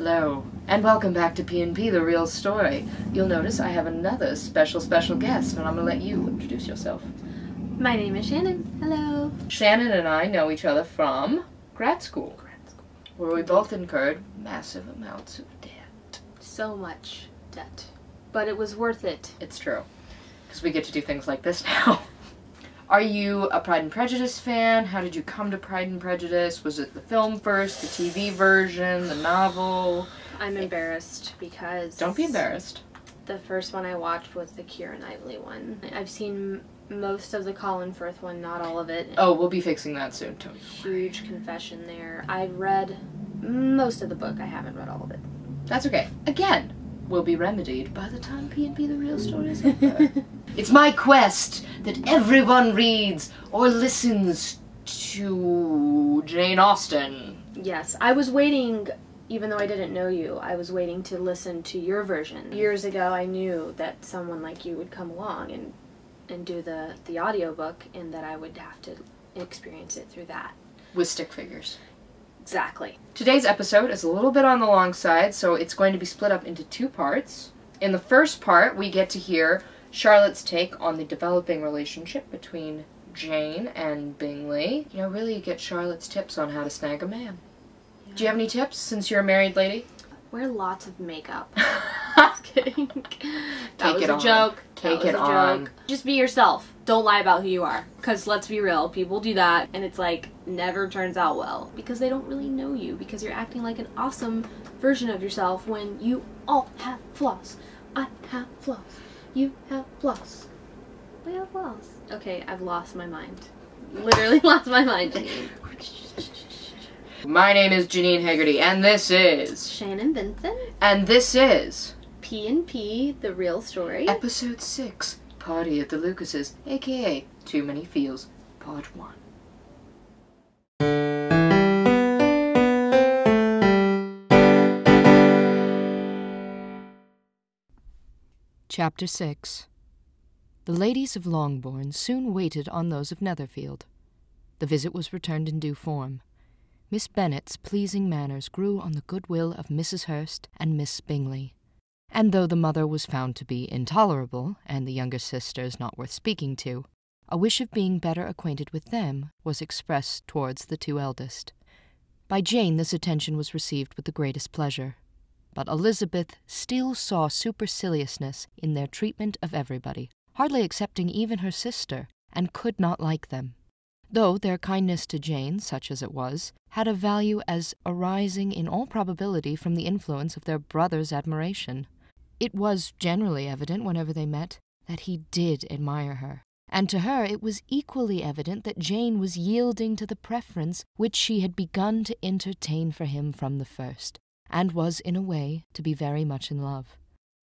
Hello, and welcome back to P&P, The Real Story. You'll notice I have another special guest, and I'm going to let you introduce yourself. My name is Shannon. Hello. Shannon and I know each other from grad school, where we both incurred massive amounts of debt. So much debt. But it was worth it. It's true, because we get to do things like this now. Are you a Pride and Prejudice fan? How did you come to Pride and Prejudice? Was it the film first, the TV version, the novel? I'm embarrassed because... Don't be embarrassed. The first one I watched was the Keira Knightley one. I've seen most of the Colin Firth one, not all of it. Oh, we'll be fixing that soon, too. Huge confession there. I've read most of the book. I haven't read all of it. That's okay. Again, will be remedied by the time P&P, The Real Story is over. It's my quest that everyone reads or listens to Jane Austen. Yes, I was waiting, even though I didn't know you, I was waiting to listen to your version. Years ago, I knew that someone like you would come along and do the audiobook, and that I would have to experience it through that. With stick figures. Exactly. Today's episode is a little bit on the long side, so it's going to be split up into two parts. In the first part, we get to hear Charlotte's take on the developing relationship between Jane and Bingley. You know, really get Charlotte's tips on how to snag a man. Yeah. Do you have any tips, since you're a married lady? Wear lots of makeup. Just kidding. That was a joke. Take it on. Just be yourself. Don't lie about who you are. Because let's be real, people do that, and it's like, never turns out well. Because they don't really know you. Because you're acting like an awesome version of yourself when you all have flaws. I have flaws. You have flaws. We have flaws. Okay, I've lost my mind. Literally lost my mind, Janine. My name is Janine Hegarty, and this is... Shannon Vinson. And this is... P&P, The Real Story. Episode 6, Party at the Lucases, a.k.a. Too Many Feels, Part 1. Chapter 6. The ladies of Longbourn soon waited on those of Netherfield. The visit was returned in due form. Miss Bennet's pleasing manners grew on the goodwill of Mrs. Hurst and Miss Bingley, and though the mother was found to be intolerable, and the younger sisters not worth speaking to, a wish of being better acquainted with them was expressed towards the two eldest. By Jane this attention was received with the greatest pleasure. But Elizabeth still saw superciliousness in their treatment of everybody, hardly excepting even her sister, and could not like them, though their kindness to Jane, such as it was, had a value as arising in all probability from the influence of their brother's admiration. It was generally evident, whenever they met, that he did admire her, and to her it was equally evident that Jane was yielding to the preference which she had begun to entertain for him from the first, and was, in a way, to be very much in love.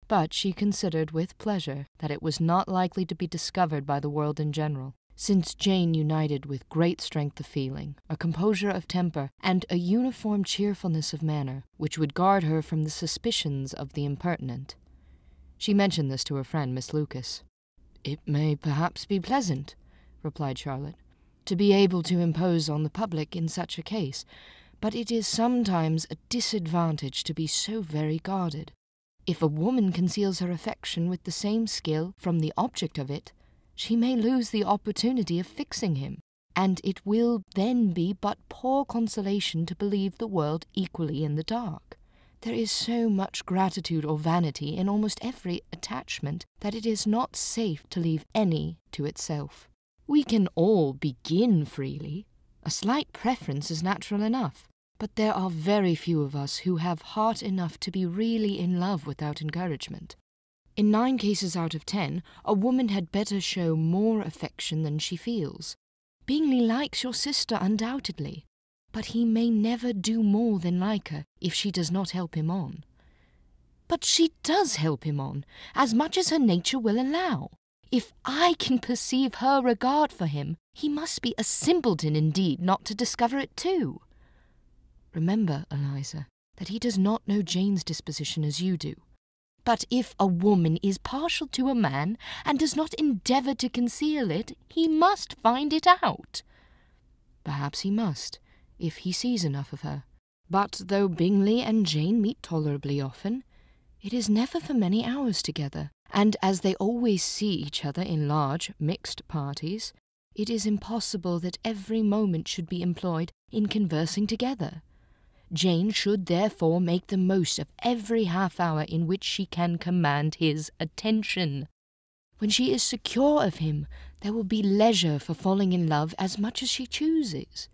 But she considered with pleasure that it was not likely to be discovered by the world in general, since Jane united with great strength of feeling, a composure of temper, and a uniform cheerfulness of manner, which would guard her from the suspicions of the impertinent. She mentioned this to her friend, Miss Lucas. "It may perhaps be pleasant," replied Charlotte, "to be able to impose on the public in such a case, but it is sometimes a disadvantage to be so very guarded. If a woman conceals her affection with the same skill from the object of it, she may lose the opportunity of fixing him, and it will then be but poor consolation to believe the world equally in the dark. There is so much gratitude or vanity in almost every attachment that it is not safe to leave any to itself. We can all begin freely. A slight preference is natural enough. But there are very few of us who have heart enough to be really in love without encouragement. In 9 cases out of 10, a woman had better show more affection than she feels. Bingley likes your sister undoubtedly, but he may never do more than like her if she does not help him on. But she does help him on, as much as her nature will allow. If I can perceive her regard for him, he must be a simpleton indeed not to discover it too. Remember, Eliza, that he does not know Jane's disposition as you do. But if a woman is partial to a man, and does not endeavour to conceal it, he must find it out. Perhaps he must, if he sees enough of her. But though Bingley and Jane meet tolerably often, it is never for many hours together, and as they always see each other in large, mixed parties, it is impossible that every moment should be employed in conversing together. Jane should therefore make the most of every half-hour in which she can command his attention. When she is secure of him, there will be leisure for falling in love as much as she chooses.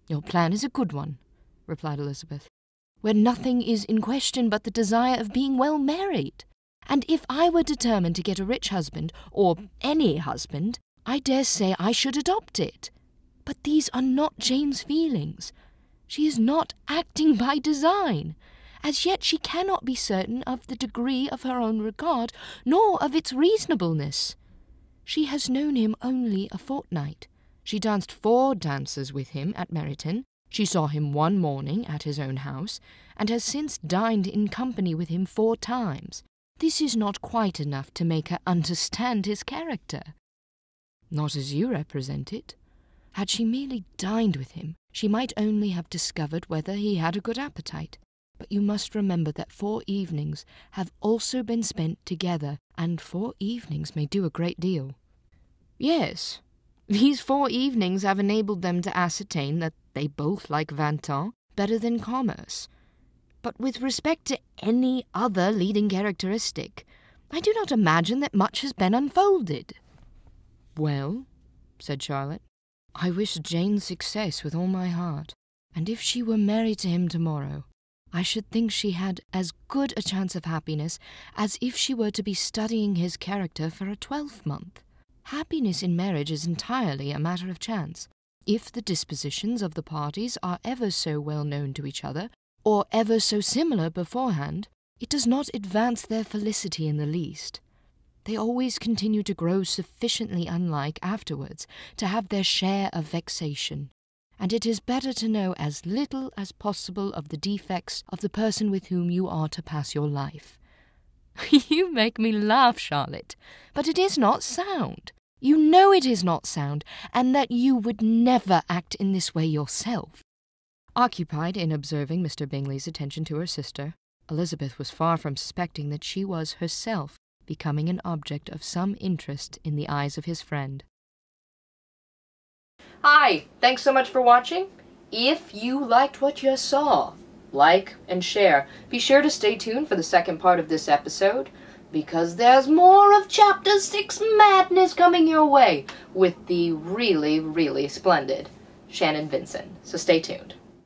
"Your plan is a good one," replied Elizabeth, "where nothing is in question but the desire of being well married. And if I were determined to get a rich husband, or any husband, I dare say I should adopt it. But these are not Jane's feelings. She is not acting by design. As yet she cannot be certain of the degree of her own regard, nor of its reasonableness. She has known him only a fortnight. She danced 4 dances with him at Meryton. She saw him one morning at his own house, and has since dined in company with him 4 times. This is not quite enough to make her understand his character." "Not as you represent it. Had she merely dined with him, she might only have discovered whether he had a good appetite. But you must remember that 4 evenings have also been spent together, and 4 evenings may do a great deal." "Yes, these 4 evenings have enabled them to ascertain that they both like vingt better than commerce. But with respect to any other leading characteristic, I do not imagine that much has been unfolded." "Well," said Charlotte, "I wish Jane success with all my heart, and if she were married to him tomorrow, I should think she had as good a chance of happiness as if she were to be studying his character for a 12-month. Happiness in marriage is entirely a matter of chance. If the dispositions of the parties are ever so well known to each other, or ever so similar beforehand, it does not advance their felicity in the least. They always continue to grow sufficiently unlike afterwards to have their share of vexation, and it is better to know as little as possible of the defects of the person with whom you are to pass your life." "You make me laugh, Charlotte, but it is not sound. You know it is not sound, and that you would never act in this way yourself." Occupied in observing Mr. Bingley's attention to her sister, Elizabeth was far from suspecting that she was herself becoming an object of some interest in the eyes of his friend. Hi, thanks so much for watching. If you liked what you saw, like and share. Be sure to stay tuned for the second part of this episode, because there's more of Chapter 6 madness coming your way with the really, really splendid Shannon Vinson. So stay tuned.